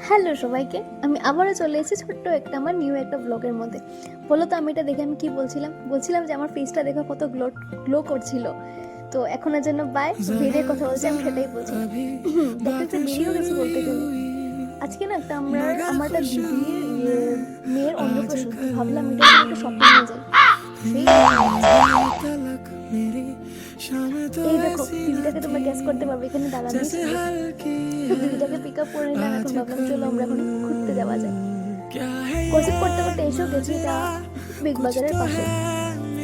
Hello সবাইকে, আমি আবারও চলে এসেছি ছোট্ট একটা আমার নিউ একটা ব্লগের মধ্যে। বলো তো আমি এটা দেখে আমি কি বলছিলাম যে আমার ফেসটা দেখে কত গ্লো করছিল। তো এখনের জন্য বাই, ভিডিওর কথা বলছি, আমি সেটাই বলছিলাম। দেখতে একটা ভিডিও গেছি বলতে গেলে আজকে না একটা আমার একটা দিদির মেয়ের অন্নপ্রাশন, ভাবলাম এটা একটু শপিংয়ে যাই। এই দেখো দিদিটাকে তোমরা গ্যাস করতে পারবে, এখানে দাঁড়ানো দিদিটাকে পিক আপ করে নিলাম। এখন ভাবলাম চলো আমরা এখন ঘুরতে যাওয়া যায়। গসিপ করতে করতে এসেও গেছি, এটা বিগ বাজারের পাশে।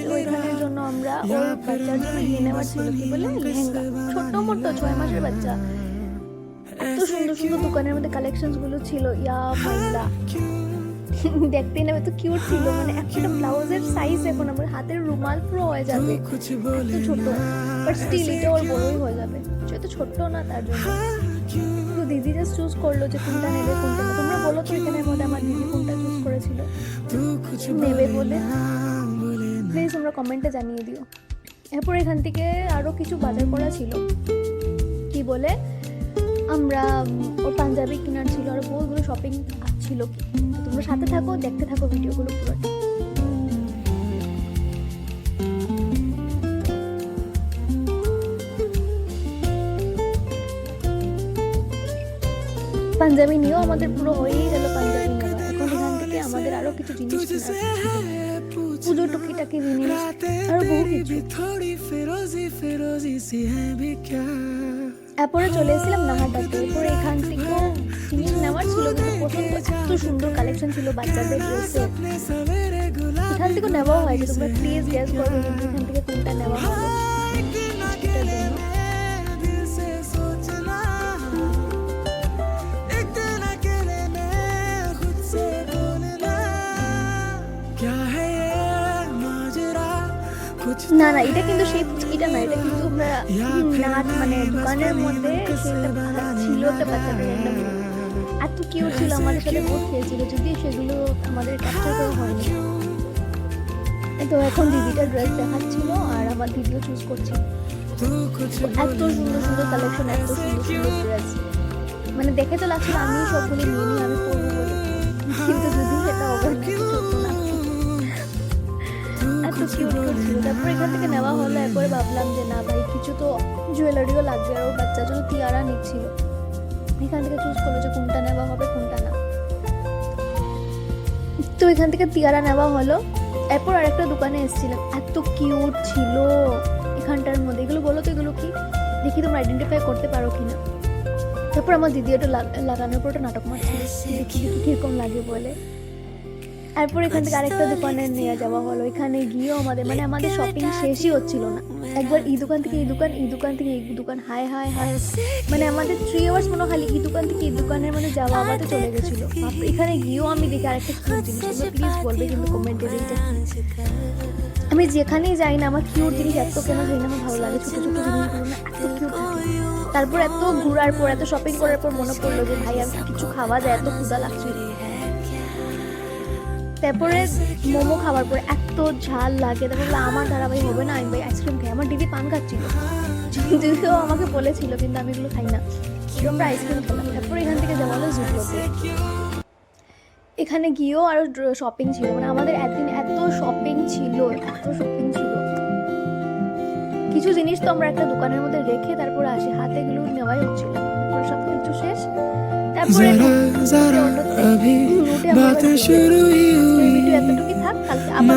তো ওইখানের জন্য আমরা ওর বাচ্চার জন্য নিয়ে নেওয়ার ছিল কি বলে লেহেঙ্গা, ছোট্ট মোট্ট 6 মাসের বাচ্চা। এত সুন্দর সুন্দর দোকানের মধ্যে কালেকশনস গুলো ছিল, ইয়া মাইলা দেখতেই না এত কিউট ছিল। মানে একটা ব্লাউজের সাইজ এখন আমার হাতের রুমাল পুরো হয়ে যাবে, এত ছোট, বাট স্টিল এটা ওর বড়ই হয়ে যাবে, যেহেতু ছোট্ট না তার জন্য। তো দিদি জাস্ট চুজ করলো যে কোনটা নেবে কোনটা না। তোমরা বলো তো এখানের মধ্যে আমার দিদি কোনটা চুজ করেছিল নেবে বলে, প্লিজ তোমরা কমেন্টে জানিয়ে দিও। এরপর এখান থেকে আরো কিছু বাজার করা ছিল, কি বলে আমরা ওর পাঞ্জাবি কেনার ছিল, আর বহুগুলো শপিং ছিল। তোমরা সাথে থাকো, দেখতে থাকো ভিডিওগুলো পুরোটা। পাঞ্জাবি নিয়েও আমাদের পুরো হয়েই গেল পাঞ্জাবি নেওয়া। এখন এখান থেকে আমাদের আরো কিছু জিনিস পুজো টুকিটাকি জিনিস আরো বহু কিছু। এরপরে চলে এসেছিলাম নাহাটাতে। এরপরে এখান থেকেও জিনিস নেওয়ার ছিল, কিন্তু পছন্দ এত সুন্দর কালেকশন ছিল বাচ্চাদের ড্রেসের, এখান থেকে নেওয়াও হয়েছে। তোমরা প্লিজ গেস করো কিন্তু এখান থেকে কোনটা নেওয়া হবে। না না, এটা কিন্তু সেই এটা না, এটা কিন্তু আমরা নাচ মানে দোকানের মধ্যে সেটা ছিল একটা বাচ্চাদের একদম এত কিউট ছিল, আমাদের সাথে বহুত খেলছিল, যদিও সেগুলো আমাদের ক্যাপচার করা হয়নি। তো এখন দিদিটা ড্রেস দেখাচ্ছিল আর আমার দিদিও চুজ করছিল। এত সুন্দর সুন্দর কালেকশন, এত সুন্দর সুন্দর ড্রেস, মানে দেখে তো লাগছিল আমি সবগুলো নিয়ে নিই, আমি পরবো বলে, কিন্তু দিদি সেটা অবশ্যই চলতো না, এত কিউট ছিল। তারপর এখান থেকে নেওয়া হলো। এরপরে ভাবলাম যে না ভাই কিছু তো জুয়েলারিও লাগবে, আর ওর বাচ্চার জন্য টিয়ারা নিচ্ছিল। এখান থেকে চুজ করলো যে কোনটা নেওয়া হবে কোনটা না। তো এখান থেকে টিয়ারা নেওয়া হলো। এরপর আরেকটা দোকানে এসেছিলাম, এত কিউট ছিল এখানটার মধ্যে। এগুলো বলো তো এগুলো কি, দেখি তোমরা আইডেন্টিফাই করতে পারো কিনা। তারপর আমার দিদি ওটা লাগানোর পর ওটা নাটক মারছিল, দেখি কিরকম লাগে বলে। এরপর এখান থেকে আরেকটা দোকানে নিয়ে যাওয়া হলো। এখানে গিয়েও আমাদের শপিং শেষই হচ্ছিল না। একবার এই দোকান থেকে এই দোকান, এই দোকান থেকে এই দোকান, হায় হায় হায়, মানে আমাদের 3 আওয়ার্স মনে খালি এই দোকান থেকে এই দোকানের মধ্যে যাওয়া আবাতে চলে গেছিলো। এখানে গিয়েও আমি দেখি আরেকটা কিউট জিনিস, তোমরা প্লিজ বলবে কিন্তু কমেন্টে দিতে। আমি যেখানেই যাই না আমার কিউট জিনিস এত কেন যাই না, আমার ভালো লাগে, ছোটো ছোটো জিনিসগুলো না এত কিউট থাকে। তারপর এত ঘোরার পর এত শপিং করার পর মনে পড়লো যে ভাই আর কিছু খাওয়া যায়, এত ক্ষুধা লাগছিল। তারপরে মোমো খাওয়ার পরে এত ঝাল লাগে, তারপরে আমার দ্বারা ভাই হবে না, আমি ভাই আইসক্রিম খাই। আমার দিদি পান খাচ্ছিল, যদিও আমাকে বলেছিল, কিন্তু আমি এগুলো খাই না, আমরা আইসক্রিম খেলাম। তারপরে এখান থেকে যাওয়া হলো জুতোতে। এখানে গিয়েও আরো শপিং ছিল, মানে আমাদের একদিন এত শপিং ছিল, এত শপিং ছিল। কিছু জিনিস তো আমরা একটা দোকানের মধ্যে রেখে তারপরে আসি, হাতে এগুলো নেওয়াই হচ্ছিল। তারপরে সব কিছু শেষ, তারপরে এতটুকুই থাক, কালকে আবার।